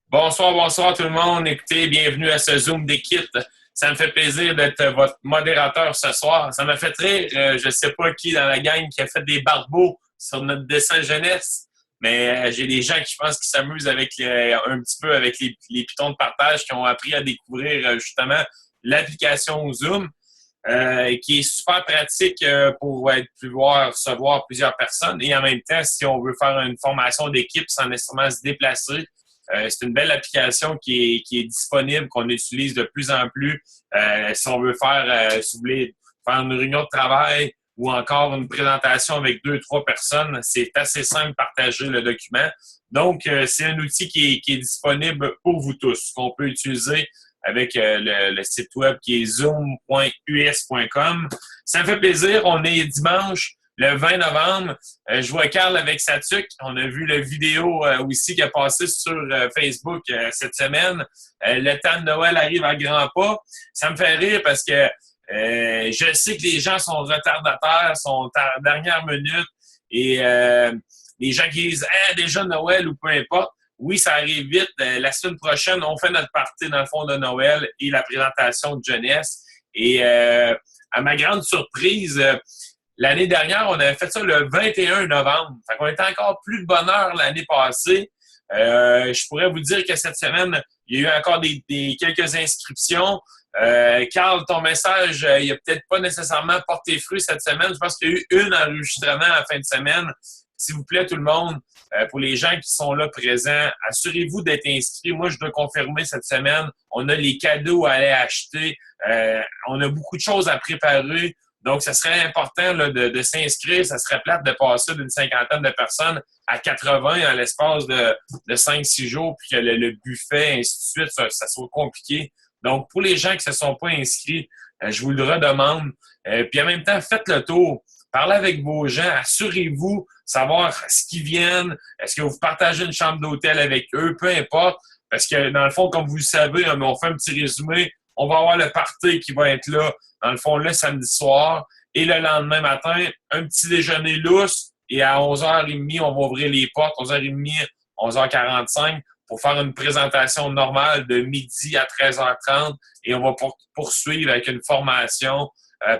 Bonsoir, bonsoir tout le monde. Écoutez, bienvenue à ce Zoom d'équipe. Ça me fait plaisir d'être votre modérateur ce soir. Ça m'a fait rire, je ne sais pas qui dans la gang qui a fait des barbeaux sur notre dessin jeunesse, mais j'ai des gens qui, je pense, qui s'amusent avec un petit peu avec les pitons de partage, qui ont appris à découvrir justement l'application Zoom. Qui est super pratique pour pouvoir recevoir plusieurs personnes. Et en même temps, si on veut faire une formation d'équipe sans nécessairement se déplacer, c'est une belle application qui est disponible, qu'on utilise de plus en plus. Si on veut si vous voulez faire une réunion de travail ou encore une présentation avec 2-3 personnes, c'est assez simple de partager le document. Donc, c'est un outil qui est disponible pour vous tous, qu'on peut utiliser avec le site web qui est zoom.us.com. Ça me fait plaisir. On est dimanche, le 20 novembre. Je vois Carl avec sa tuque. On a vu la vidéo aussi qui a passé sur Facebook cette semaine. Le temps de Noël arrive à grands pas. Ça me fait rire parce que je sais que les gens sont retardataires, sont à la dernière minute et les gens qui disent « déjà Noël » ou peu importe. Oui, ça arrive vite. La semaine prochaine, on fait notre partie dans le fond de Noël et la présentation de jeunesse. Et à ma grande surprise, l'année dernière, on avait fait ça le 21 novembre. Fait qu'on était encore plus de bonheur l'année passée. Je pourrais vous dire que cette semaine, il y a eu encore quelques inscriptions. Carl, ton message, il n'a peut-être pas nécessairement porté fruit cette semaine. Je pense qu'il y a eu un enregistrement à la fin de semaine. S'il vous plaît, tout le monde, pour les gens qui sont là présents, assurez-vous d'être inscrits. Moi, je dois confirmer cette semaine. On a les cadeaux à aller acheter. On a beaucoup de choses à préparer. Donc, ce serait important là, de s'inscrire. Ça serait plate de passer d'une 50aine de personnes à 80 en l'espace de 5-6 jours, puis que le buffet, ainsi de suite, ça soit compliqué. Donc, pour les gens qui ne se sont pas inscrits, je vous le redemande. Puis en même temps, faites le tour. Parlez avec vos gens, assurez-vous, savoir ce qu'ils viennent, est-ce que vous partagez une chambre d'hôtel avec eux, peu importe, parce que dans le fond, comme vous le savez, on fait un petit résumé, on va avoir le party qui va être là, dans le fond, le samedi soir, et le lendemain matin, un petit déjeuner lousse, et à 11h30, on va ouvrir les portes, 11h30, 11h45, pour faire une présentation normale de midi à 13h30, et on va poursuivre avec une formation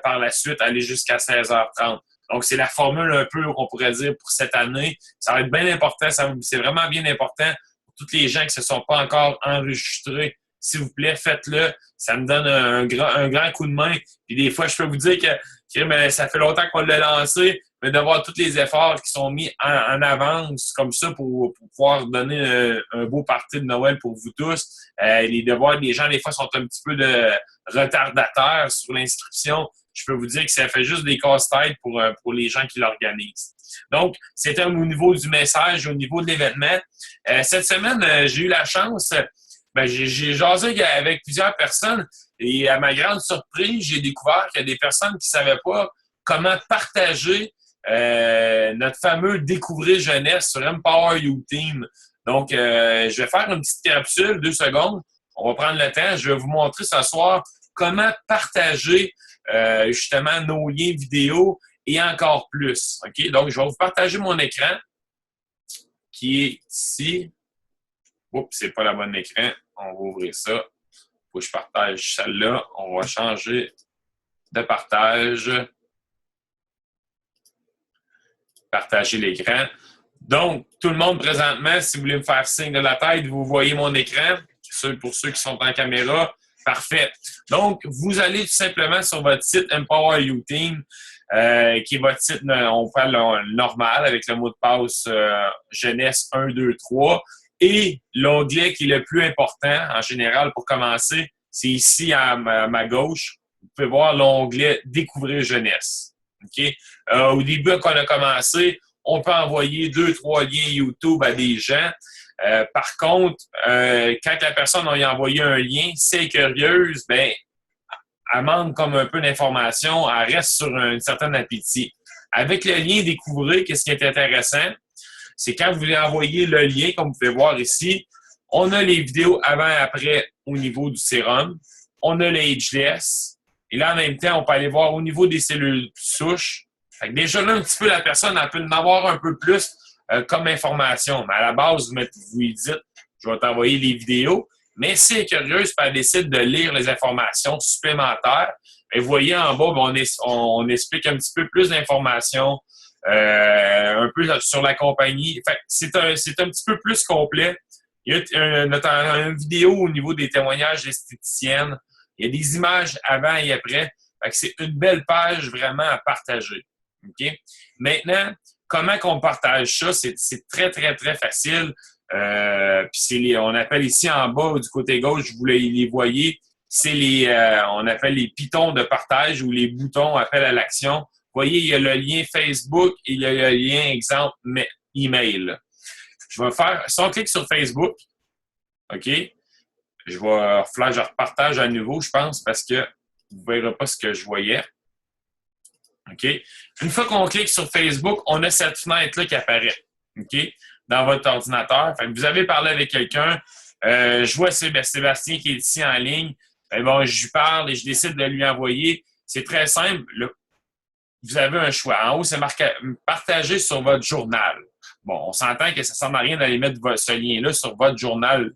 par la suite, aller jusqu'à 16h30. Donc, c'est la formule un peu, on pourrait dire, pour cette année. Ça va être bien important. C'est vraiment bien important pour tous les gens qui ne se sont pas encore enregistrés. S'il vous plaît, faites-le. Ça me donne un grand coup de main. Puis des fois, je peux vous dire que ça fait longtemps qu'on l'a lancé, mais de voir tous les efforts qui sont mis en avance comme ça pour pouvoir donner un beau party de Noël pour vous tous. De voir les gens, des fois, sont un petit peu de retardataires sur l'inscription. Je peux vous dire que ça fait juste des casse-têtes pour les gens qui l'organisent. Donc, c'était au niveau du message, au niveau de l'événement. Cette semaine, j'ai eu la chance, j'ai jasé avec plusieurs personnes et à ma grande surprise, j'ai découvert qu'il y a des personnes qui ne savaient pas comment partager notre fameux Découvrir Jeunesse sur Empower You Team. Donc, je vais faire une petite capsule, 2 secondes. On va prendre le temps. Je vais vous montrer ce soir comment partager justement nos liens vidéo et encore plus. OK? Donc, je vais vous partager mon écran qui est ici. Oups, c'est pas la bonne écran. On va ouvrir ça. Faut que je partage celle-là. On va changer de partage. Partager l'écran. Donc, tout le monde présentement, si vous voulez me faire signe de la tête, vous voyez mon écran. Pour ceux qui sont en caméra, parfait. Donc, vous allez tout simplement sur votre site Empower You Team, qui est votre site, on fait le normal avec le mot de passe jeunesse 1, 2, 3. Et l'onglet qui est le plus important, en général, pour commencer, c'est ici à ma gauche. Vous pouvez voir l'onglet Découvrir jeunesse. Okay? Au début, quand on a commencé, on peut envoyer 2-3 liens YouTube à des gens. Par contre, quand la personne a envoyé un lien, si elle est curieuse, elle manque comme un peu d'informations, elle reste sur un certain appétit. Avec le lien Découvrir, qu'est-ce qui est intéressant? C'est quand vous voulez envoyer le lien, comme vous pouvez voir ici, on a les vidéos avant et après au niveau du sérum, on a le ageless, et là, en même temps, on peut aller voir au niveau des cellules souches, Fait que déjà là, un petit peu, la personne, elle peut en avoir un peu plus comme information. Mais à la base, vous lui dites, je vais t'envoyer les vidéos. Mais si elle est curieuse, puis elle décide de lire les informations supplémentaires, bien, vous voyez en bas, on explique un petit peu plus d'informations, un peu sur la compagnie. Fait que c'est un petit peu plus complet. Il y a une vidéo au niveau des témoignages d'esthéticiennes. Il y a des images avant et après. Fait que c'est une belle page vraiment à partager. OK? Maintenant, comment qu'on partage ça? C'est très, très, très facile. Puis on appelle ici en bas, du côté gauche, vous les voyez, c'est on appelle les pitons de partage ou les boutons appel à l'action. Vous voyez, il y a le lien Facebook et il y a le lien, exemple, email. Je vais faire, si on clique sur Facebook, OK, je repartage à nouveau, je pense, parce que vous ne verrez pas ce que je voyais. OK? Une fois qu'on clique sur Facebook, on a cette fenêtre-là qui apparaît, OK, dans votre ordinateur. Fait que vous avez parlé avec quelqu'un, je vois Sébastien qui est ici en ligne, bon, je lui parle et je décide de lui envoyer. C'est très simple. Vous avez un choix. En haut, c'est marqué « Partager sur votre journal ». Bon, on s'entend que ça ne sert à rien d'aller mettre ce lien-là sur votre journal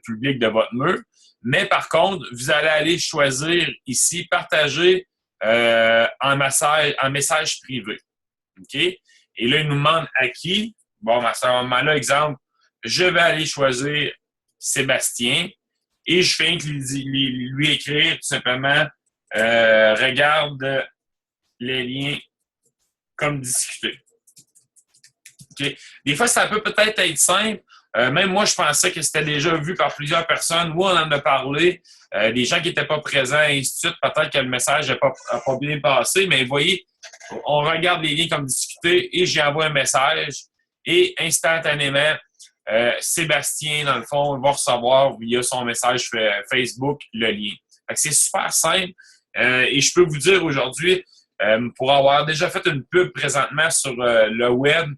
public de votre mur. Mais par contre, vous allez aller choisir ici « Partager en message privé ». OK? Et là, il nous demande à qui. Bon, à ce moment-là, exemple, je vais aller choisir Sébastien et je fais lui écrire tout simplement regarde les liens comme discuté. Okay. Des fois, ça peut peut-être être simple. Même moi, je pensais que c'était déjà vu par plusieurs personnes. Moi, on en a parlé. Des gens qui n'étaient pas présents, et ainsi de suite. Peut-être que le message n'a pas bien passé, mais vous voyez, on regarde les liens comme discuté et j'y envoie un message et instantanément, Sébastien, dans le fond, va recevoir via son message Facebook le lien. C'est super simple et je peux vous dire aujourd'hui, pour avoir déjà fait une pub présentement sur le web,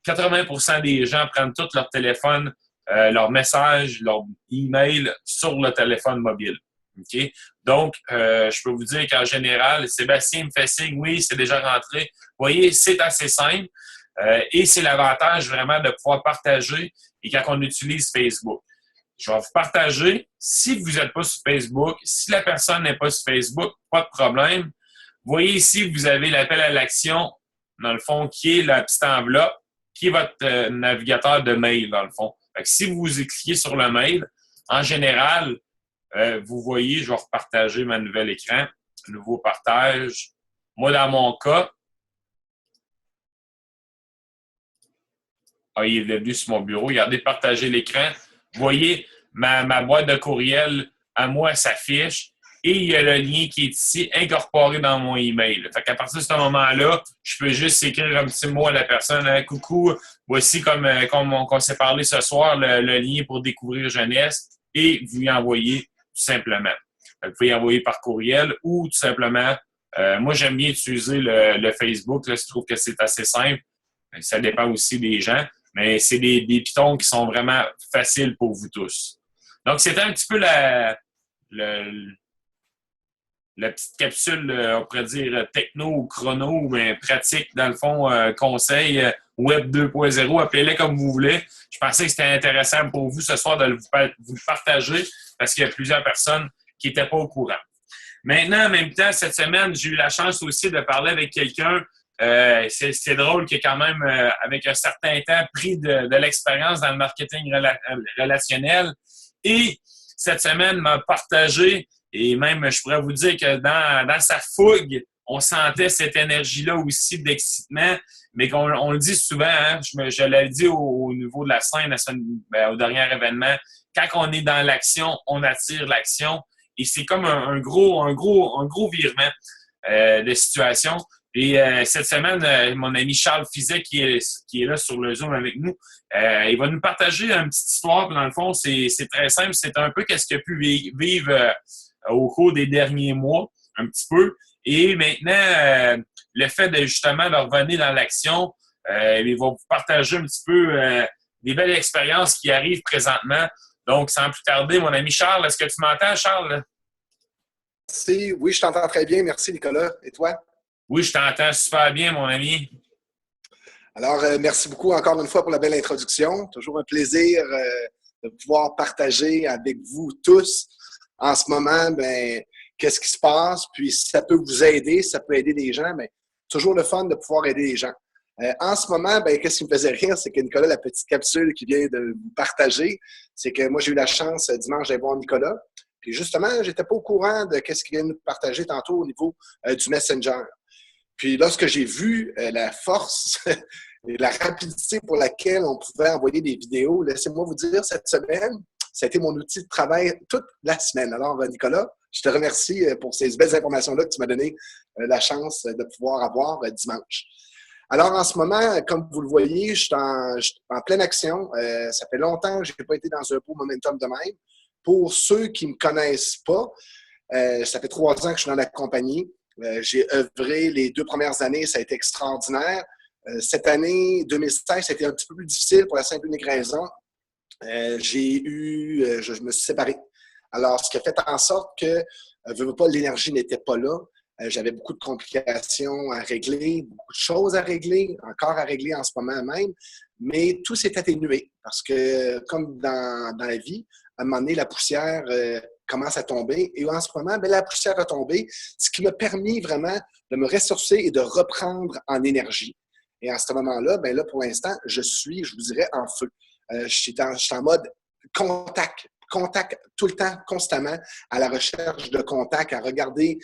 80% des gens prennent tout leur téléphone, leur message, leur email sur le téléphone mobile. Okay? Donc, je peux vous dire qu'en général, Sébastien me fait signe, oui, c'est déjà rentré. Vous voyez, c'est assez simple et c'est l'avantage vraiment de pouvoir partager et quand on utilise Facebook. Je vais vous partager. Si vous n'êtes pas sur Facebook, si la personne n'est pas sur Facebook, pas de problème. Vous voyez ici, vous avez l'appel à l'action, dans le fond, qui est la petite enveloppe, qui est votre navigateur de mail, dans le fond. Fait que si vous cliquez sur le mail, en général, vous voyez, je vais repartager ma nouvel écran, nouveau partage. Moi, dans mon cas, il est venu sur mon bureau. Regardez, partager l'écran. Vous voyez, ma boîte de courriel, à moi, s'affiche. Et il y a le lien qui est ici, incorporé dans mon email. Fait qu'à partir de ce moment-là, je peux juste écrire un petit mot à la personne. Hein, coucou, voici comme on s'est parlé ce soir, le lien pour découvrir jeunesse. Et vous y envoyez tout simplement. Vous pouvez y envoyer par courriel ou tout simplement, moi, j'aime bien utiliser le Facebook. Là, je trouve que c'est assez simple. Ça dépend aussi des gens. Mais c'est des pitons qui sont vraiment faciles pour vous tous. Donc, c'était un petit peu la petite capsule, on pourrait dire techno ou chrono, ou pratique, dans le fond, conseil Web 2.0, appelez-les comme vous voulez. Je pensais que c'était intéressant pour vous ce soir de vous le partager parce qu'il y a plusieurs personnes qui n'étaient pas au courant. Maintenant, en même temps, cette semaine, j'ai eu la chance aussi de parler avec quelqu'un. C'est drôle qu'il ait quand même, avec un certain temps, pris de l'expérience dans le marketing relationnel. Et cette semaine, m'a partagé, et même, je pourrais vous dire que dans sa fougue, on sentait cette énergie-là aussi d'excitement, mais on le dit souvent, hein, je l'ai dit au niveau de la scène, au dernier événement, quand on est dans l'action, on attire l'action. Et c'est comme un gros virement de situation. Et cette semaine, mon ami Charles Fizet, qui est là sur le Zoom avec nous, il va nous partager une petite histoire. Dans le fond, c'est très simple. C'est un peu qu'est-ce qu'il a pu vivre au cours des derniers mois, un petit peu. Et maintenant, le fait de justement de revenir dans l'action, il va vous partager un petit peu des belles expériences qui arrivent présentement. Donc, sans plus tarder, mon ami Charles, est-ce que tu m'entends, Charles? Oui, je t'entends très bien. Merci, Nicolas. Et toi? Oui, je t'entends super bien, mon ami. Alors, merci beaucoup encore une fois pour la belle introduction. Toujours un plaisir de pouvoir partager avec vous tous en ce moment, ben, qu'est-ce qui se passe, puis si ça peut vous aider, si ça peut aider des gens, ben, toujours le fun de pouvoir aider les gens. En ce moment, ben, qu'est-ce qui me faisait rire, c'est que Nicolas, la petite capsule qu'il vient de vous partager, c'est que moi, j'ai eu la chance dimanche d'aller voir Nicolas. Puis justement, j'étais pas au courant de qu'est-ce qu'il vient de nous partager tantôt au niveau du Messenger. Puis lorsque j'ai vu la force et la rapidité pour laquelle on pouvait envoyer des vidéos, laissez-moi vous dire, cette semaine, ça a été mon outil de travail toute la semaine. Alors, Nicolas, je te remercie pour ces belles informations-là que tu m'as donné la chance de pouvoir avoir dimanche. Alors, en ce moment, comme vous le voyez, je suis en pleine action. Ça fait longtemps que je n'ai pas été dans un beau momentum de même. Pour ceux qui ne me connaissent pas, ça fait 3 ans que je suis dans la compagnie. J'ai œuvré les 2 premières années, ça a été extraordinaire. Cette année, 2016, ça a été un petit peu plus difficile pour la simple et unique raison. Je me suis séparé. Alors, ce qui a fait en sorte que, veux pas, l'énergie n'était pas là. J'avais beaucoup de complications à régler, beaucoup de choses à régler, encore à régler en ce moment même, mais tout s'est atténué parce que, comme dans la vie, à un moment donné, la poussière commence à tomber et en ce moment, bien, la poussière a tombé, ce qui m'a permis vraiment de me ressourcer et de reprendre en énergie. Et à ce moment-là, bien là, pour l'instant, je vous dirais, en feu. Je suis en mode contact tout le temps, constamment, à la recherche de contact, à regarder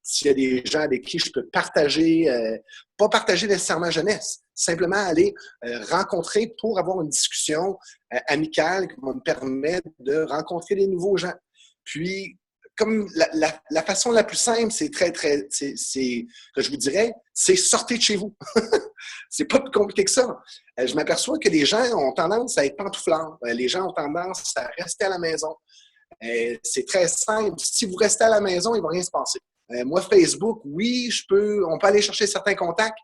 s'il y a des gens avec qui je peux partager, pas partager nécessairement jeunesse, simplement aller rencontrer pour avoir une discussion amicale qui va me permettre de rencontrer des nouveaux gens. Puis, comme la façon la plus simple, c'est que je vous dirais, c'est sortez de chez vous. C'est pas plus compliqué que ça. Je m'aperçois que les gens ont tendance à être pantouflards. Les gens ont tendance à rester à la maison. C'est très simple. Si vous restez à la maison, il ne va rien se passer. Moi, Facebook, oui, on peut aller chercher certains contacts,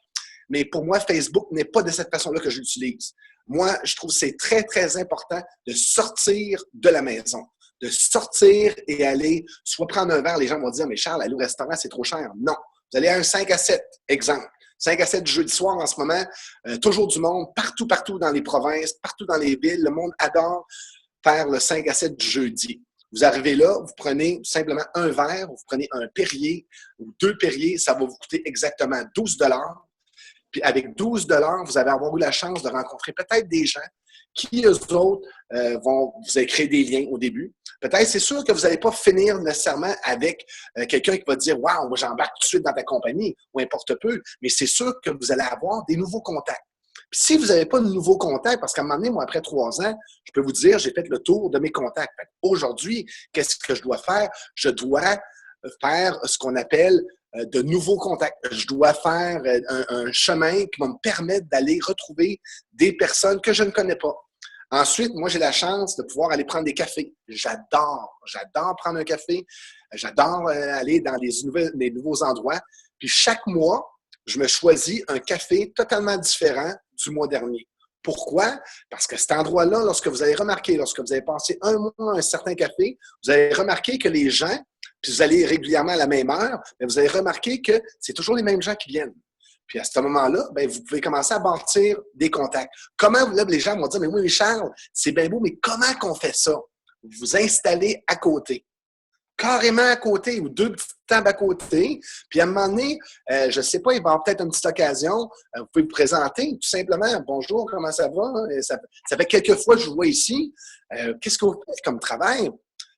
mais pour moi, Facebook n'est pas de cette façon-là que je l'utilise. Moi, je trouve que c'est très, très important de sortir de la maison, de sortir et aller soit prendre un verre. Les gens vont dire, mais Charles, aller au restaurant, c'est trop cher. Non. Vous allez à un 5 à 7, exemple. 5 à 7 jeudi soir en ce moment, toujours du monde, partout dans les provinces, partout dans les villes. Le monde adore faire le 5 à 7 du jeudi. Vous arrivez là, vous prenez simplement un verre, vous prenez un Perrier ou 2 Perriers, ça va vous coûter exactement 12 $. Puis avec 12 $, vous allez avoir eu la chance de rencontrer peut-être des gens qui, eux autres, vont vous avez créé des liens au début. Peut-être, c'est sûr que vous n'allez pas finir nécessairement avec quelqu'un qui va dire « Wow, moi j'embarque tout de suite dans ta compagnie » ou importe peu, mais c'est sûr que vous allez avoir des nouveaux contacts. Puis si vous n'avez pas de nouveaux contacts, parce qu'à un moment donné, moi, après 3 ans, je peux vous dire, j'ai fait le tour de mes contacts. Aujourd'hui, qu'est-ce que je dois faire? Je dois faire ce qu'on appelle de nouveaux contacts. Je dois faire un chemin qui va me permettre d'aller retrouver des personnes que je ne connais pas. Ensuite, moi, j'ai la chance de pouvoir aller prendre des cafés. J'adore prendre un café. J'adore aller dans des nouveaux endroits. Puis chaque mois, je me choisis un café totalement différent du mois dernier. Pourquoi? Parce que cet endroit-là, lorsque vous avez passé un mois à un certain café, vous allez remarquer que les gens, puis vous allez régulièrement à la même heure, mais vous allez remarquer que c'est toujours les mêmes gens qui viennent. Puis à ce moment-là, bien, vous pouvez commencer à bâtir des contacts. Comment, là, les gens vont dire, mais oui, Charles, c'est bien beau, mais comment qu'on fait ça? Vous vous installez à côté. Carrément à côté, ou 2 petites tables à côté. Puis à un moment donné, je ne sais pas, il va y avoir peut-être une petite occasion. Vous pouvez vous présenter tout simplement. Bonjour, comment ça va? Ça fait quelques fois que je vous vois ici. Qu'est-ce que vous faites comme travail?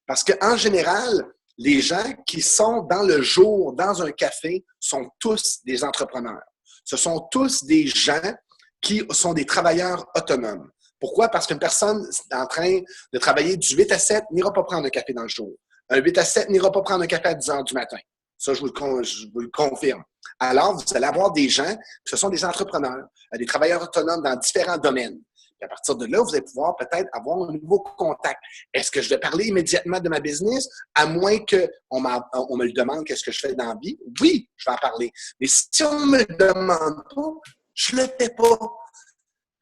Parce qu'en général, les gens qui sont dans le jour, dans un café, sont tous des entrepreneurs. Ce sont tous des gens qui sont des travailleurs autonomes. Pourquoi? Parce qu'une personne en train de travailler du 8 à 7 n'ira pas prendre un café dans le jour. Un 8 à 7 n'ira pas prendre un café à 10 heures du matin. Ça, je vous le confirme. Alors, vous allez avoir des gens, ce sont des entrepreneurs, des travailleurs autonomes dans différents domaines. Et à partir de là, vous allez pouvoir peut-être avoir un nouveau contact. Est-ce que je vais parler immédiatement de ma business, à moins qu'on me le demande qu'est-ce que je fais dans la vie? Oui, je vais en parler. Mais si on ne me le demande pas, je ne le fais pas.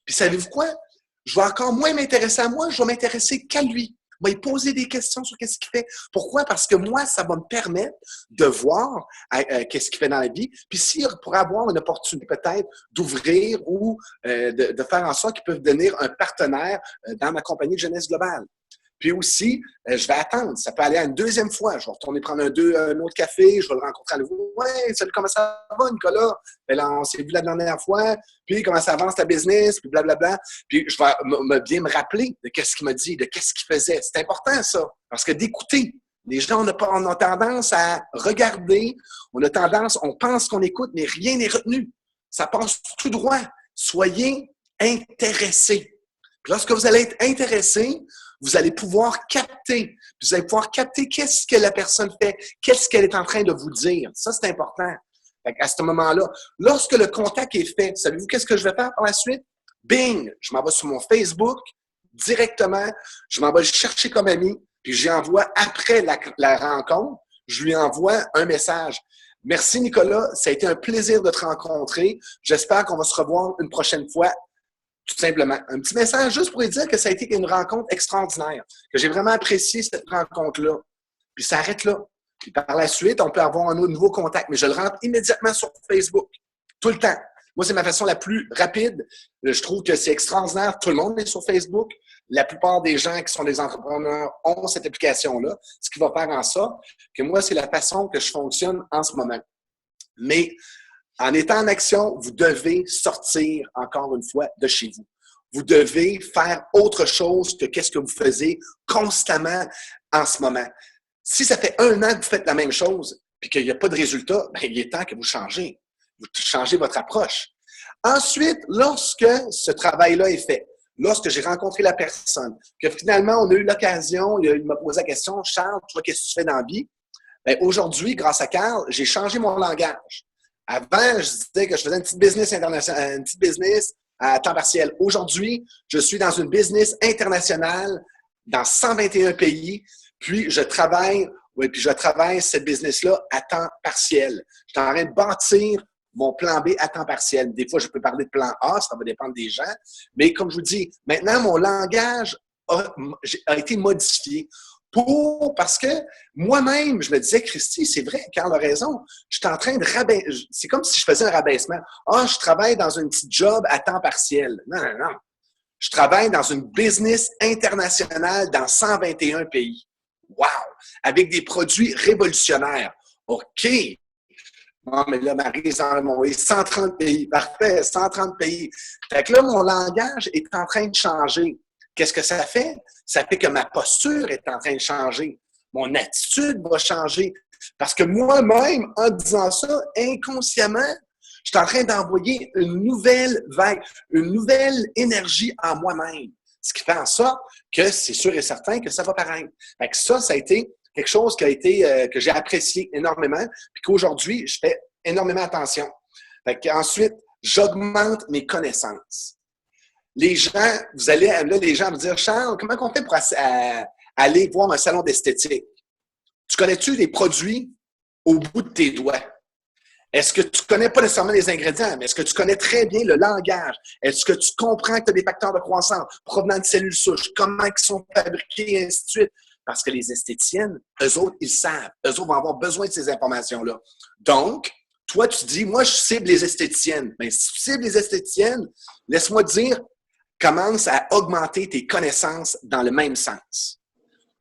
Puis savez-vous quoi? Je vais encore moins m'intéresser à moi, je vais m'intéresser qu'à lui. va lui poser des questions sur qu'est-ce qu'il fait. Pourquoi? Parce que moi, ça va me permettre de voir qu'est-ce qu'il fait dans la vie. Puis s'il pourrait avoir une opportunité peut-être d'ouvrir ou de faire en sorte qu'il peut devenir un partenaire dans ma compagnie de jeunesse globale. Puis aussi, je vais attendre. Ça peut aller à une deuxième fois. Je vais retourner prendre un autre café. Je vais le rencontrer à nouveau. Ouais, salut, comment ça va, Nicolas? Ben là, on s'est vu la dernière fois. Puis, comment ça avance ta business? Puis, blablabla. Puis, je vais bien me rappeler de qu'est-ce qu'il m'a dit, de qu'est-ce qu'il faisait. C'est important, ça. Parce que d'écouter. Les gens, on a tendance à regarder. On pense qu'on écoute, mais rien n'est retenu. Ça passe tout droit. Soyez intéressés. Puis, lorsque vous allez être intéressés, vous allez pouvoir capter. Vous allez pouvoir capter qu'est-ce que la personne fait, qu'est-ce qu'elle est en train de vous dire. Ça, c'est important. À ce moment-là, lorsque le contact est fait, savez-vous qu'est-ce que je vais faire par la suite? Bing! Je m'en vais sur mon Facebook directement. Je m'en vais le chercher comme ami. Puis j'y envoie, après la rencontre, je lui envoie un message. Merci, Nicolas. Ça a été un plaisir de te rencontrer. J'espère qu'on va se revoir une prochaine fois. Tout simplement. Un petit message juste pour lui dire que ça a été une rencontre extraordinaire, que j'ai vraiment apprécié cette rencontre-là. Puis ça arrête là. Puis par la suite, on peut avoir un nouveau contact, mais je le rentre immédiatement sur Facebook. Tout le temps. Moi, c'est ma façon la plus rapide. Je trouve que c'est extraordinaire. Tout le monde est sur Facebook. La plupart des gens qui sont des entrepreneurs ont cette application-là, ce qui va faire en sorte que moi, c'est la façon que je fonctionne en ce moment. Mais en étant en action, vous devez sortir, encore une fois, de chez vous. Vous devez faire autre chose que qu'est-ce que vous faisiez constamment en ce moment. Si ça fait 1 an que vous faites la même chose et qu'il n'y a pas de résultat, bien, il est temps que vous changez. Vous changez votre approche. Ensuite, lorsque ce travail-là est fait, lorsque j'ai rencontré la personne, que finalement, on a eu l'occasion, il m'a posé la question, « Charles, toi, qu'est-ce que tu fais dans la vie? » Bien, aujourd'hui, grâce à Carl, j'ai changé mon langage. Avant, je disais que je faisais une petite business internationale, une petite business à temps partiel. Aujourd'hui, je suis dans une business internationale dans 121 pays, puis je travaille cette business-là à temps partiel. Je suis en train de bâtir mon plan B à temps partiel. Des fois, je peux parler de plan A, ça va dépendre des gens. Mais comme je vous dis, maintenant, mon langage a été modifié. Parce que moi-même, je me disais, Christy, c'est vrai, Carl a raison. Je suis en train de c'est comme si je faisais un rabaissement. Ah, je travaille dans un petit job à temps partiel. Non, non, non. Je travaille dans une business internationale dans 121 pays. Wow! Avec des produits révolutionnaires. OK. Non, mais là, Marie, 130 pays. Parfait, 130 pays. Fait que là, mon langage est en train de changer. Qu'est-ce que ça fait? Ça fait que ma posture est en train de changer. Mon attitude va changer. Parce que moi-même, en disant ça, inconsciemment, je suis en train d'envoyer une nouvelle vague, une nouvelle énergie en moi-même. Ce qui fait en sorte que c'est sûr et certain que ça va paraître. Fait que ça a été quelque chose que j'ai apprécié énormément, puis qu'aujourd'hui, je fais énormément attention. Fait qu'ensuite, j'augmente mes connaissances. Les gens, les gens vont dire, Charles, comment on fait pour aller voir un salon d'esthétique? Tu connais-tu les produits au bout de tes doigts? Est-ce que tu connais pas nécessairement les ingrédients, mais est-ce que tu connais très bien le langage? Est-ce que tu comprends que tu as des facteurs de croissance provenant de cellules souches, comment ils sont fabriqués, et ainsi de suite? Parce que les esthéticiennes, eux autres, ils savent. Eux autres vont avoir besoin de ces informations-là. Donc, toi, tu dis, moi, je cible les esthéticiennes. Mais si tu cibles les esthéticiennes, laisse-moi te dire, commence à augmenter tes connaissances dans le même sens.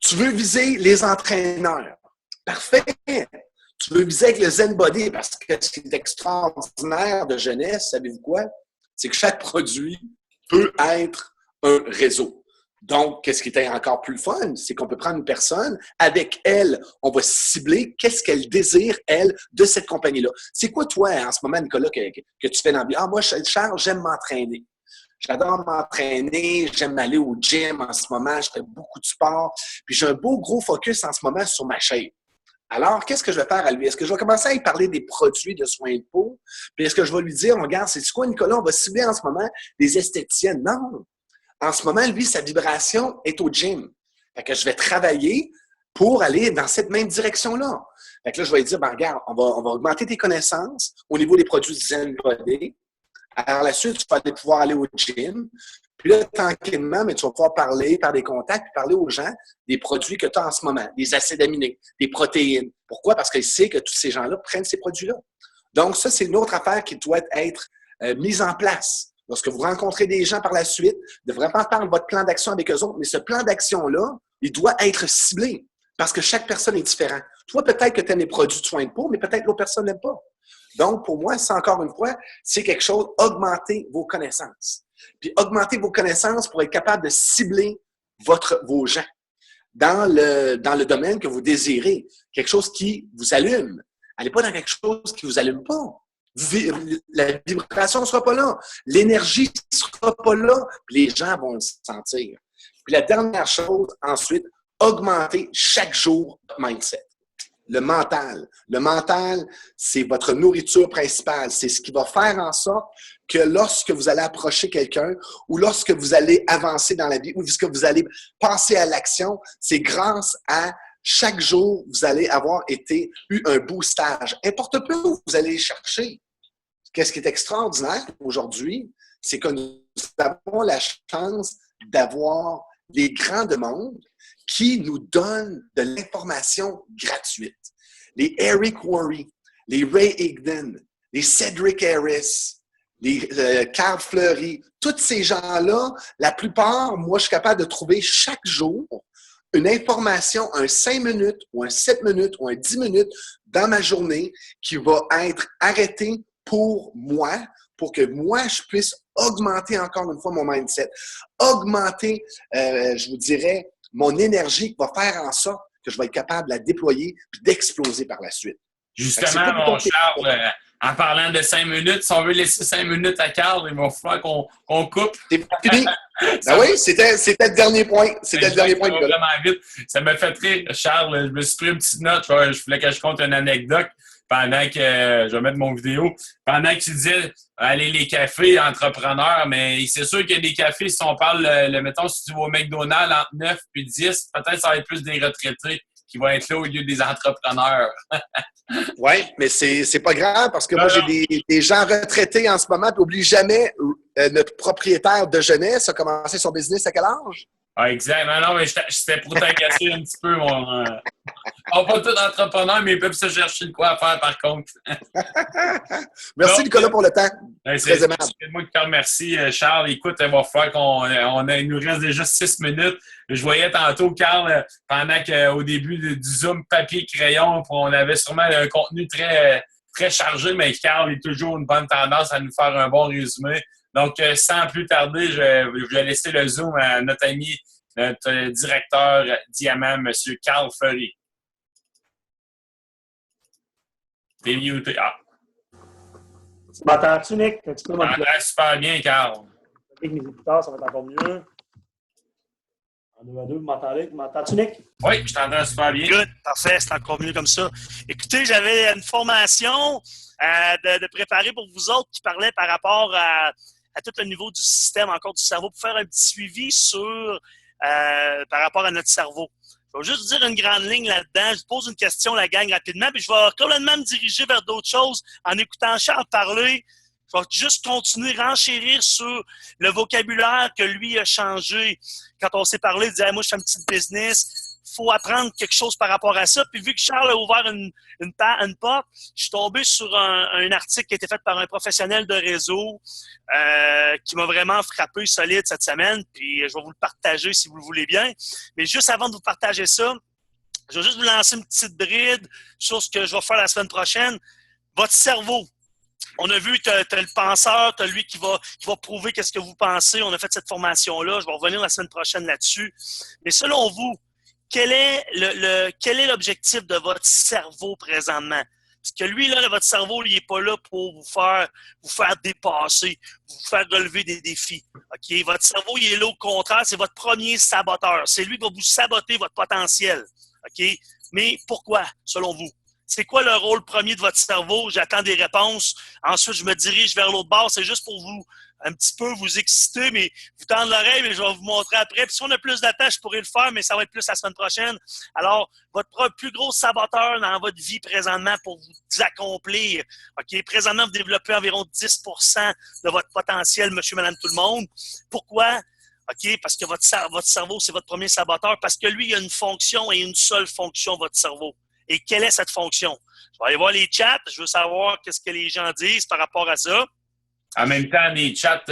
Tu veux viser les entraîneurs. Parfait. Tu veux viser avec le Zen Body parce que ce qui est extraordinaire de jeunesse, savez-vous quoi? C'est que chaque produit peut être un réseau. Donc, qu'est-ce qui est encore plus fun? C'est qu'on peut prendre une personne, avec elle, on va cibler qu'est-ce qu'elle désire, elle, de cette compagnie-là. C'est quoi, toi, en ce moment, Nicolas, que tu fais dans la vie? Ah, moi, Charles, j'aime m'entraîner. J'adore m'entraîner, j'aime aller au gym en ce moment, je fais beaucoup de sport. Puis j'ai un beau gros focus en ce moment sur ma shape. Alors, qu'est-ce que je vais faire à lui? Est-ce que je vais commencer à lui parler des produits de soins de peau? Puis est-ce que je vais lui dire, regarde, c'est quoi, Nicolas, on va cibler en ce moment des esthéticiennes? Non! En ce moment, lui, sa vibration est au gym. Fait que je vais travailler pour aller dans cette même direction-là. Fait que là, je vais lui dire, ben, regarde, on va augmenter tes connaissances au niveau des produits Zen Body. Par la suite, tu vas pouvoir aller au gym. Puis là, tranquillement, mais tu vas pouvoir parler par des contacts, puis parler aux gens des produits que tu as en ce moment, des acides aminés, des protéines. Pourquoi? Parce qu'il sait que tous ces gens-là prennent ces produits-là. Donc, ça, c'est une autre affaire qui doit être mise en place. Lorsque vous rencontrez des gens par la suite, de vraiment faire votre plan d'action avec eux autres, mais ce plan d'action-là, il doit être ciblé parce que chaque personne est différente. Toi, peut-être que tu aimes les produits de soins de peau, mais peut-être l'autre personne n'aime pas. Donc, pour moi, c'est encore une fois, c'est quelque chose, augmenter vos connaissances. Puis augmenter vos connaissances pour être capable de cibler vos gens dans le domaine que vous désirez. Quelque chose qui vous allume. Allez pas dans quelque chose qui vous allume pas. La vibration ne sera pas là. L'énergie ne sera pas là. Puis les gens vont le sentir. Puis la dernière chose, ensuite, augmenter chaque jour votre mindset. Le mental. Le mental, c'est votre nourriture principale. C'est ce qui va faire en sorte que lorsque vous allez approcher quelqu'un ou lorsque vous allez avancer dans la vie ou lorsque vous allez passer à l'action, c'est grâce à chaque jour, vous allez avoir eu un boostage. Importe peu où vous allez chercher. Qu'est-ce qui est extraordinaire aujourd'hui, c'est que nous avons la chance d'avoir des grands de monde qui nous donnent de l'information gratuite. Les Eric Worre, les Ray Higdon, les Cedric Harris, les Carl Fleury, tous ces gens-là, la plupart, moi, je suis capable de trouver chaque jour une information, un 5 minutes ou un 7 minutes ou un 10 minutes dans ma journée qui va être arrêtée pour moi, pour que moi, je puisse augmenter encore une fois mon mindset, augmenter, je vous dirais, mon énergie qui va faire en sorte que je vais être capable de la déployer et d'exploser par la suite. Justement, mon Charles, en parlant de 5 minutes, si on veut laisser 5 minutes à Carl, il va falloir qu'on coupe. C'est fini. Ben oui, c'était le dernier point. C'était le dernier point. Vraiment vite. Ça m'a fait rire, Charles. Je me suis pris une petite note. Je voulais que je compte une anecdote pendant que je vais mettre mon vidéo. Pendant que tu disais aller les cafés, entrepreneurs, mais c'est sûr qu'il y a des cafés, si on parle, mettons, si tu vas au McDonald's entre 9 et 10, peut-être ça va être plus des retraités qui vont être là au lieu des entrepreneurs. Oui, mais c'est pas grave parce que moi, j'ai des gens retraités en ce moment, puis n'oublie jamais, notre propriétaire de jeunesse a commencé son business à quel âge? Ah, exact. Non, mais c'était pour t'agacer un petit peu, mon. On pas tous entrepreneurs, mais ils peuvent se chercher de quoi à faire, par contre. Merci, donc, Nicolas, pour le temps. C'est moi qui te remercie, Charles. Écoute, il va falloir il nous reste déjà 6 minutes. Je voyais tantôt, Carl, pendant qu'au début du Zoom papier-crayon, on avait sûrement un contenu très, très chargé, mais Carl est toujours une bonne tendance à nous faire un bon résumé. Donc, sans plus tarder, je vais laisser le Zoom à notre ami, notre directeur Diamant, M. Carl Fleury. T'es muté. Ah. Tu m'entends-tu, Nick? Un petit peu, tu m'entends super bien, Carl. Avec mes écouteurs, ça va être encore mieux. En 2 à 2, vous m'entendez? Vous m'entends-tu, Nick? Oui, je t'entends super bien. Good, parfait, c'est encore mieux comme ça. Écoutez, j'avais une formation de préparer pour vous autres qui parlait par rapport à tout le niveau du système, encore du cerveau, pour faire un petit suivi sur par rapport à notre cerveau. Je vais juste vous dire une grande ligne là-dedans. Je vous pose une question, la gang, rapidement, puis je vais complètement me diriger vers d'autres choses en écoutant Charles parler. Je vais juste continuer, renchérir sur le vocabulaire que lui a changé. Quand on s'est parlé, il disait hey, « moi, je fais un petit business. Il faut apprendre quelque chose par rapport à ça. » Puis vu que Charles a ouvert une porte, je suis tombé sur un article qui a été fait par un professionnel de réseau qui m'a vraiment frappé solide cette semaine. Puis je vais vous le partager si vous le voulez bien. Mais juste avant de vous partager ça, je vais juste vous lancer une petite bride sur ce que je vais faire la semaine prochaine. Votre cerveau. On a vu, tu as le penseur, tu as lui qui va prouver qu'est-ce que vous pensez. On a fait cette formation-là. Je vais revenir la semaine prochaine là-dessus. Mais selon vous, quel est l'objectif de votre cerveau présentement? Parce que lui, là, votre cerveau, il n'est pas là pour vous faire dépasser, vous faire relever des défis. Okay? Votre cerveau, il est là au contraire, c'est votre premier saboteur. C'est lui qui va vous saboter votre potentiel. Okay? Mais pourquoi, selon vous? C'est quoi le rôle premier de votre cerveau? J'attends des réponses. Ensuite, je me dirige vers l'autre bord. C'est juste pour vous un petit peu vous exciter, mais vous tendre l'oreille, mais je vais vous montrer après. Puis si on a plus de temps, je pourrais le faire, mais ça va être plus la semaine prochaine. Alors, votre plus gros saboteur dans votre vie présentement pour vous accomplir, OK? Présentement, vous développez environ 10% de votre potentiel, monsieur, madame, tout le monde. Pourquoi? OK? Parce que votre cerveau, c'est votre premier saboteur, parce que lui, il a une fonction et une seule fonction, votre cerveau. Et quelle est cette fonction? Je vais aller voir les chats. Je veux savoir qu'est-ce que les gens disent par rapport à ça. En même temps, les chats,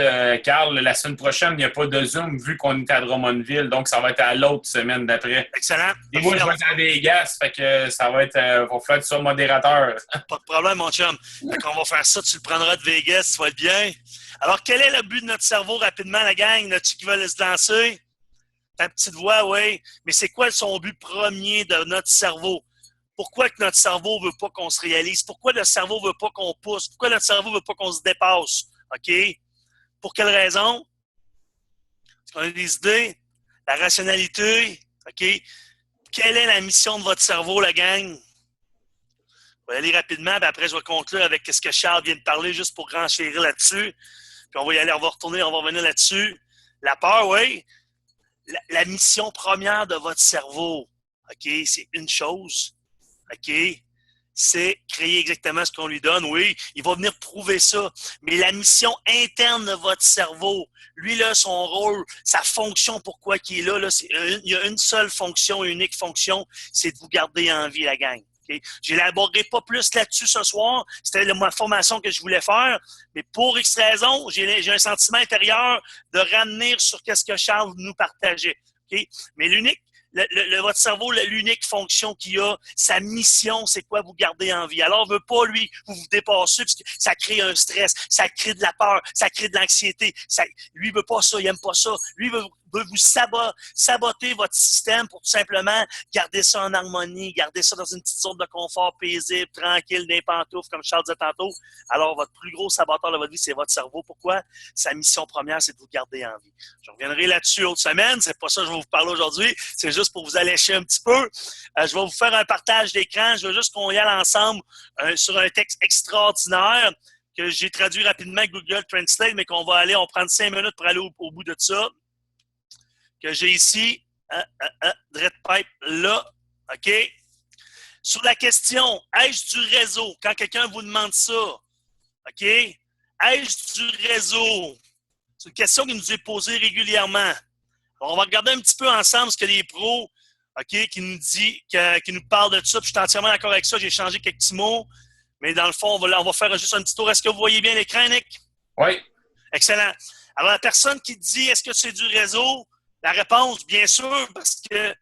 Carl, la semaine prochaine, il n'y a pas de Zoom vu qu'on est à Drummondville, donc ça va être à l'autre semaine d'après. Excellent. Et moi, je vais être à Vegas, fait que ça va être, va falloir être sur le modérateur. Pas de problème, mon chum. Fait qu'on va faire ça, tu le prendras de Vegas, tu vas être bien. Alors, quel est le but de notre cerveau rapidement, la gang? Là-tu qui veut se lancer? Ta petite voix, oui. Mais c'est quoi son but premier de notre cerveau? Pourquoi que notre cerveau ne veut pas qu'on se réalise? Pourquoi notre cerveau ne veut pas qu'on pousse? Pourquoi notre cerveau ne veut pas qu'on se dépasse? OK? Pour quelle raison? Est-ce qu'on a des idées? La rationalité? OK? Quelle est la mission de votre cerveau, la gang? Je vais aller rapidement, puis après, je vais conclure avec ce que Charles vient de parler, juste pour renchérir là-dessus. Puis on va y aller, on va revenir là-dessus. La peur, oui. La mission première de votre cerveau, OK? C'est une chose. OK? C'est créer exactement ce qu'on lui donne. Oui, il va venir prouver ça. Mais la mission interne de votre cerveau, lui, là, son rôle, sa fonction, pourquoi il est là, il y a une seule fonction, une unique fonction, c'est de vous garder en vie, la gang. Okay? Je n'élaborerai pas plus là-dessus ce soir. C'était ma formation que je voulais faire. Mais pour X raison, j'ai un sentiment intérieur de ramener sur ce que Charles nous partageait. Okay? Mais votre cerveau, l'unique fonction qu'il a, sa mission, c'est quoi? Vous garder en vie. Alors, il ne veut pas, lui, vous dépasser, parce que ça crée un stress, ça crée de la peur, ça crée de l'anxiété. Lui, il ne veut pas ça, il n'aime pas ça. Lui, il veut vous saboter votre système pour tout simplement garder ça en harmonie, garder ça dans une petite zone de confort paisible, tranquille, des pantoufles, comme Charles disait tantôt. Alors, votre plus gros saboteur de votre vie, c'est votre cerveau. Pourquoi? Sa mission première, c'est de vous garder en vie. Je reviendrai là-dessus autre semaine. C'est pas ça que je vais vous parler aujourd'hui. C'est juste pour vous allécher un petit peu. Je vais vous faire un partage d'écran. Je veux juste qu'on y aille ensemble sur un texte extraordinaire que j'ai traduit rapidement avec Google Translate, mais qu'on va aller, on prend 5 minutes pour aller au bout de ça. Que j'ai ici, Dreadpipe, là, OK? Sur la question, ai-je du réseau? Quand quelqu'un vous demande ça, OK? Ai-je du réseau? C'est une question qui nous est posée régulièrement. Alors, on va regarder un petit peu ensemble ce que les pros, OK, qui nous parlent de ça. Puis je suis entièrement d'accord avec ça. J'ai changé quelques petits mots. Mais dans le fond, on va faire juste un petit tour. Est-ce que vous voyez bien l'écran, Nick? Oui. Excellent. Alors, la personne qui dit, est-ce que c'est du réseau? La réponse, bien sûr, parce que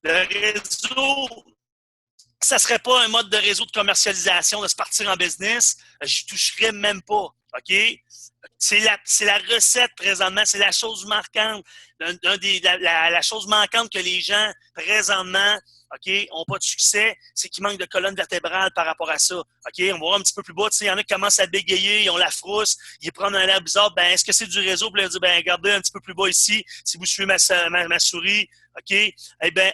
le réseau, ça ne serait pas un mode de réseau de commercialisation, de se partir en business, je n'y toucherais même pas. OK? C'est la recette présentement, c'est la chose marquante, la chose manquante que les gens présentement, OK, n'ont pas de succès, c'est qu'il manque de colonne vertébrale par rapport à ça. OK, on va voir un petit peu plus bas, il y en a qui commencent à bégayer, ils ont la frousse, ils prennent un air bizarre, ben est-ce que c'est du réseau? Puis ils disent, ben regardez un petit peu plus bas ici, si vous suivez ma souris, OK, eh bien,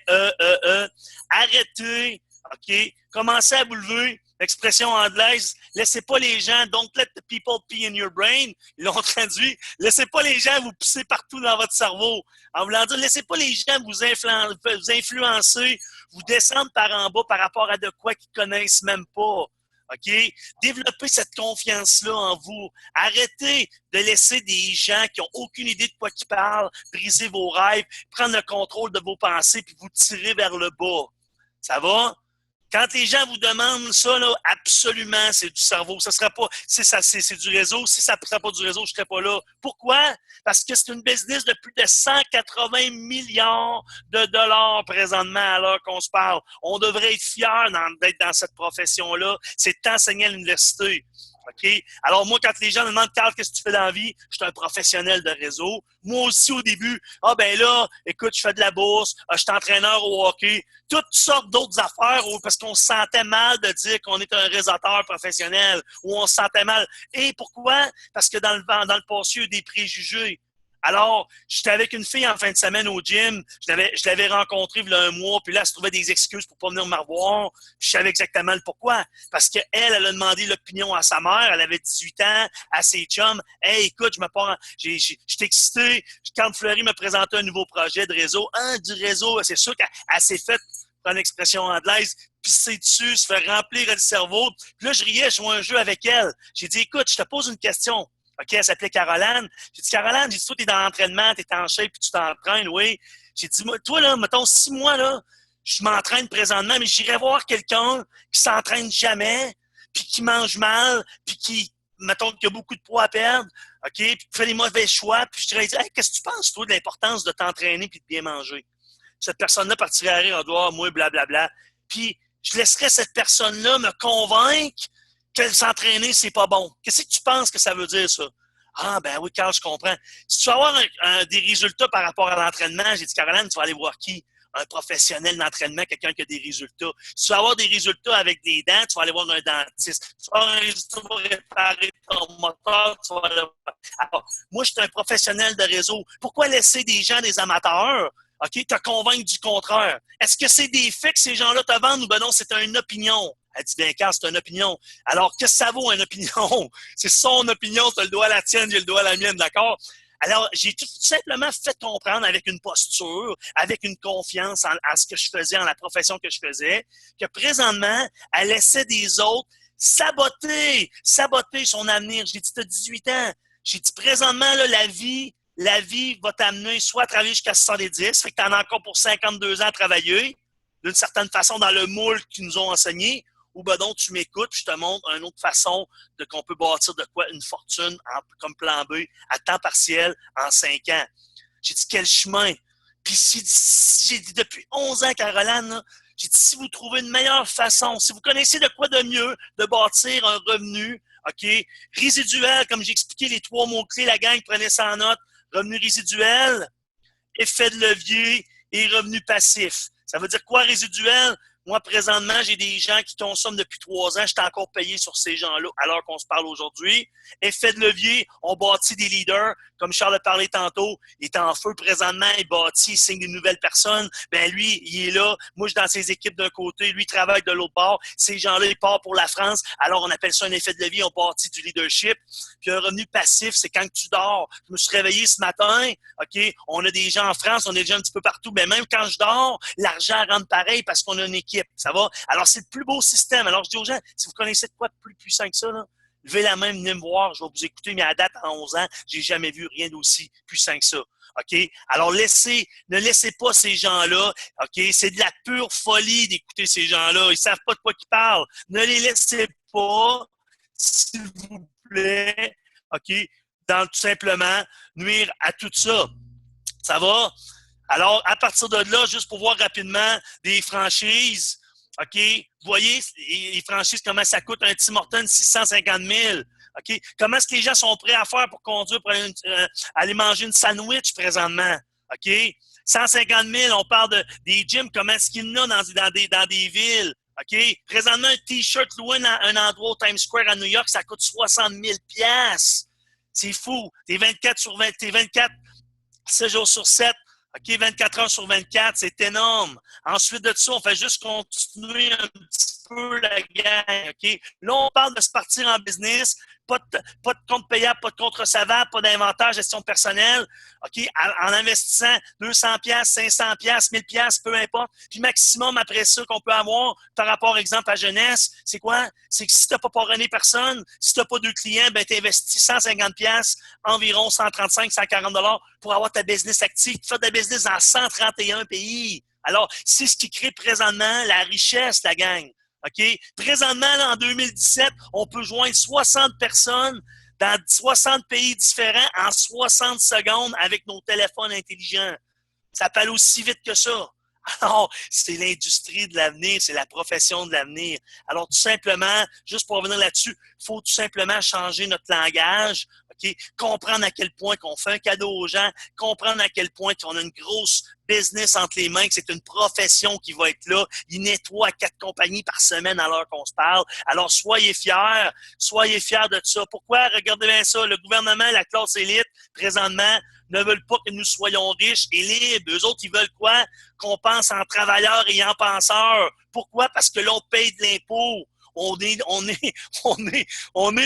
arrêtez, OK, commencez à vous lever. L'expression anglaise, laissez pas les gens, don't let the people pee in your brain. Ils l'ont traduit, laissez pas les gens vous pisser partout dans votre cerveau. En voulant dire, laissez pas les gens vous influencer, vous descendre par en bas par rapport à de quoi qu'ils connaissent même pas. OK? Développez cette confiance-là en vous. Arrêtez de laisser des gens qui n'ont aucune idée de quoi ils parlent briser vos rêves, prendre le contrôle de vos pensées puis vous tirer vers le bas. Ça va? Quand les gens vous demandent ça, là, absolument, c'est du cerveau. Ça sera pas, c'est du réseau. Si ça ne serait pas du réseau, je ne serais pas là. Pourquoi? Parce que c'est une business de plus de 180 milliards de dollars présentement à l'heure qu'on se parle. On devrait être fiers d'être dans cette profession-là. C'est enseigné à l'université. OK? Alors, moi, quand les gens me demandent, Carl, qu'est-ce que tu fais dans la vie? Je suis un professionnel de réseau. Moi aussi, au début, ben là, écoute, je fais de la bourse, je suis entraîneur au hockey, toutes sortes d'autres affaires parce qu'on se sentait mal de dire qu'on est un réseauteur professionnel ou on se sentait mal. Et pourquoi? Parce que dans le passé, il y a eu des préjugés. Alors, j'étais avec une fille en fin de semaine au gym. Je l'avais rencontrée il y a un mois, puis là, elle se trouvait des excuses pour pas venir me revoir. Puis je savais exactement le pourquoi. Parce qu'elle, elle a demandé l'opinion à sa mère. Elle avait 18 ans, à ses chums. « Hey, écoute, je me pars, j'étais excité. Quand Fleury me présentait un nouveau projet de réseau, du réseau, c'est sûr qu'elle s'est faite, prendre l'expression anglaise, pisser dessus, se faire remplir le cerveau. Puis là, je riais, je jouais un jeu avec elle. J'ai dit, écoute, je te pose une question. OK, elle s'appelait Caroline. J'ai dit, Caroline, j'ai dit, toi, t'es dans l'entraînement, t'es en shape, puis tu t'entraînes, oui. J'ai dit, toi, là, mettons, 6 mois, là, je m'entraîne présentement, mais j'irai voir quelqu'un qui s'entraîne jamais, puis qui mange mal, puis qui, mettons, qui a beaucoup de poids à perdre, OK, puis qui fait les mauvais choix, puis je dirais, hey, qu'est-ce que tu penses, toi, de l'importance de t'entraîner puis de bien manger? Cette personne-là partirait à rire en dehors, moi, blablabla. Puis, je laisserais cette personne-là me convaincre que s'entraîner, c'est pas bon. Qu'est-ce que tu penses que ça veut dire, ça? Ah, ben oui, Carl, je comprends. Si tu veux avoir des résultats par rapport à l'entraînement, j'ai dit, Caroline, tu vas aller voir qui? Un professionnel d'entraînement, quelqu'un qui a des résultats. Si tu veux avoir des résultats avec des dents, tu vas aller voir un dentiste. Si tu veux avoir un résultat pour réparer ton moteur, tu vas aller voir. Alors, moi, je suis un professionnel de réseau. Pourquoi laisser des gens, des amateurs, OK, te convaincre du contraire? Est-ce que c'est des faits que ces gens-là te vendent ou ben non, c'est une opinion? Elle dit, bien, Carl, c'est une opinion. Alors, qu'est-ce que ça vaut, une opinion? C'est son opinion, tu as le doigt à la tienne, j'ai le doigt à la mienne, d'accord? Alors, j'ai tout simplement fait comprendre avec une posture, avec une confiance à ce que je faisais, en la profession que je faisais, que présentement, elle laissait des autres saboter son avenir. J'ai dit, tu as 18 ans. J'ai dit, présentement, là, la vie va t'amener soit à travailler jusqu'à 70, fait que tu en as encore pour 52 ans à travailler, d'une certaine façon, dans le moule qu'ils nous ont enseigné, ou ben donc tu m'écoutes, puis je te montre une autre façon de qu'on peut bâtir de quoi une fortune comme plan B à temps partiel en 5 ans. J'ai dit, quel chemin? Puis j'ai dit, depuis 11 ans, Caroline, là, j'ai dit, si vous trouvez une meilleure façon, si vous connaissez de quoi de mieux de bâtir un revenu, OK, résiduel, comme j'ai expliqué les 3 mots-clés, la gang, prenez ça en note, revenu résiduel, effet de levier et revenu passif. Ça veut dire quoi, résiduel? Moi, présentement, j'ai des gens qui consomment depuis 3 ans. Je suis encore payé sur ces gens-là alors qu'on se parle aujourd'hui. Effet de levier, on bâtit des leaders. Comme Charles a parlé tantôt, il est en feu présentement, il bâtit, il signe des nouvelles personnes. Ben lui, il est là. Moi, je suis dans ses équipes d'un côté. Lui, il travaille de l'autre bord. Ces gens-là, ils partent pour la France. Alors, on appelle ça un effet de levier. On bâtit du leadership. Puis un revenu passif, c'est quand tu dors. Je me suis réveillé ce matin. OK, on a des gens en France, on a des gens un petit peu partout. Mais même quand je dors, l'argent rentre pareil parce qu'on a une équipe. Ça va? Alors, c'est le plus beau système. Alors, je dis aux gens, si vous connaissez de quoi de plus puissant que ça, là, levez la main, venez me voir, je vais vous écouter, mais à date, en 11 ans, j'ai jamais vu rien d'aussi puissant que ça. OK? Alors, ne laissez pas ces gens-là, OK? C'est de la pure folie d'écouter ces gens-là. Ils savent pas de quoi ils parlent. Ne les laissez pas, s'il vous plaît, OK? Dans tout simplement nuire à tout ça. Ça va? Alors, à partir de là, juste pour voir rapidement des franchises, OK? Vous voyez, les franchises, comment ça coûte un Tim Hortons 650 000. OK? Comment est-ce que les gens sont prêts à faire pour conduire, pour aller manger une sandwich présentement? OK? 150 000, on parle des gyms, comment est-ce qu'il y en a dans des villes? OK? Présentement, un T-shirt loué dans un endroit au Times Square à New York, ça coûte 60 000 $. C'est fou. T'es 24 7 jours sur 7. OK, 24 heures sur 24, c'est énorme. Ensuite de ça, on fait juste continuer un petit peu la gang. OK? Là, on parle de se partir en business. Pas de compte payable, pas de compte recevable, pas d'inventaire, gestion personnelle. OK? En investissant 200 $, 500 $, 1000 $, peu importe. Puis maximum après ça qu'on peut avoir par rapport, exemple, à jeunesse, c'est quoi? C'est que si tu n'as pas parrainé personne, si tu n'as pas de clients, ben tu investis 150 $, environ 135, 140 $ pour avoir ta business active. Tu fais de la business dans 131 pays. Alors, c'est ce qui crée présentement la richesse, la gang. OK? Présentement, là, en 2017, on peut joindre 60 personnes dans 60 pays différents en 60 secondes avec nos téléphones intelligents. Ça peut aller aussi vite que ça. Alors, c'est l'industrie de l'avenir, c'est la profession de l'avenir. Alors, tout simplement, juste pour revenir là-dessus, il faut tout simplement changer notre langage, OK? Comprendre à quel point qu'on fait un cadeau aux gens, comprendre à quel point qu'on a une grosse business entre les mains, que c'est une profession qui va être là. Il nettoie 4 compagnies par semaine à l'heure qu'on se parle. Alors, soyez fiers de ça. Pourquoi? Regardez bien ça. Le gouvernement, la classe élite, présentement, ne veulent pas que nous soyons riches et libres. Eux autres, ils veulent quoi? Qu'on pense en travailleurs et en penseurs. Pourquoi? Parce que là, on paye de l'impôt. On est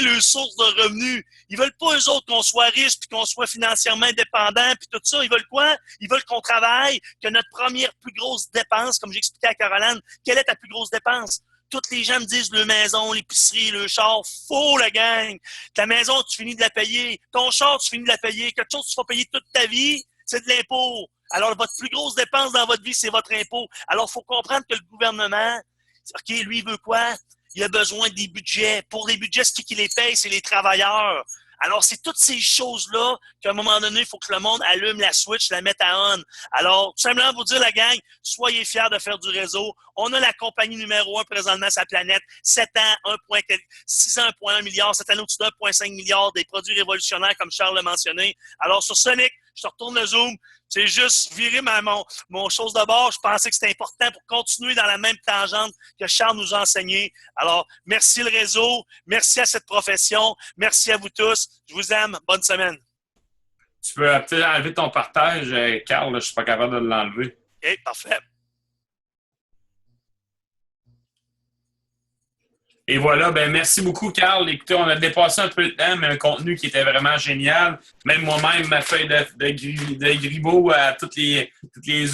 le source de revenus. Ils veulent pas, eux autres, qu'on soit riche puis qu'on soit financièrement indépendant puis tout ça. Ils veulent quoi? Ils veulent qu'on travaille, que notre première plus grosse dépense, comme j'expliquais à Caroline, quelle est ta plus grosse dépense? Toutes les gens me disent le maison, l'épicerie, le char. Faux, la gang! Ta maison, tu finis de la payer. Ton char, tu finis de la payer. Quelque chose que tu vas payer toute ta vie, c'est de l'impôt. Alors, votre plus grosse dépense dans votre vie, c'est votre impôt. Alors, il faut comprendre que le gouvernement, OK, lui, il veut quoi? Il a besoin des budgets. Pour les budgets, qui les paye? C'est les travailleurs. Alors, c'est toutes ces choses-là qu'à un moment donné, il faut que le monde allume la switch, la mette à on. Alors, tout simplement vous dire, la gang, soyez fiers de faire du réseau. On a la compagnie numéro 1 présentement sur la planète. 7 ans, 6 ans, 1,1 milliard. Cette année, au-dessus de 1,5 milliard des produits révolutionnaires, comme Charles l'a mentionné. Alors, sur Sonic, je te retourne le Zoom. C'est juste virer mon chose de bord. Je pensais que c'était important pour continuer dans la même tangente que Charles nous a enseigné. Alors, merci le réseau. Merci à cette profession. Merci à vous tous. Je vous aime. Bonne semaine. Tu peux peut-être enlever ton partage, Carl. Je ne suis pas capable de l'enlever. OK, parfait. Et voilà, ben merci beaucoup, Carl. Écoutez, on a dépassé un peu le temps, mais un contenu qui était vraiment génial. Même moi-même, ma feuille de Gribaud à toutes les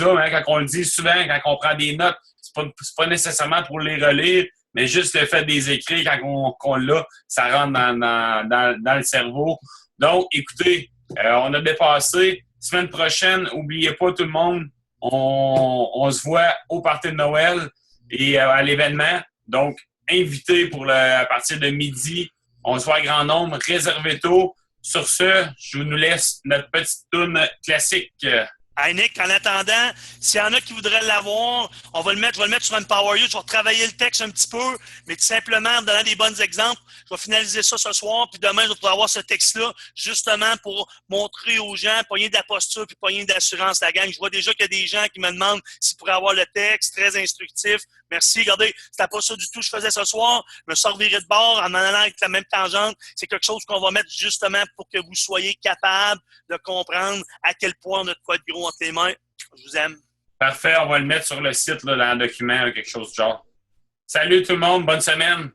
hommes, hein, quand on le dit souvent, quand on prend des notes, c'est pas nécessairement pour les relire, mais juste le fait des écrits, quand on l'a, ça rentre dans le cerveau. Donc, écoutez, on a dépassé. Semaine prochaine, n'oubliez pas tout le monde, on se voit au party de Noël et à l'événement. Donc, invité à partir de midi. On se voit à grand nombre. Réservez tôt. Sur ce, je nous laisse notre petite toune classique. Hey Nick, en attendant, s'il y en a qui voudraient l'avoir, je vais le mettre sur une PowerU, je vais retravailler le texte un petit peu, mais tout simplement en donnant des bons exemples, je vais finaliser ça ce soir, puis demain, je vais pouvoir avoir ce texte-là, justement pour montrer aux gens, pas rien d'imposture, puis pas rien d'assurance, la gang. Je vois déjà qu'il y a des gens qui me demandent s'ils pourraient avoir le texte, très instructif. Merci, regardez, c'était pas ça du tout que je faisais ce soir. Je me suis reviré de bord en allant avec la même tangente. C'est quelque chose qu'on va mettre justement pour que vous soyez capable de comprendre à quel point on a de quoi de gros entre les mains. Je vous aime. Parfait, on va le mettre sur le site, là, dans le document, quelque chose du genre. Salut tout le monde, bonne semaine!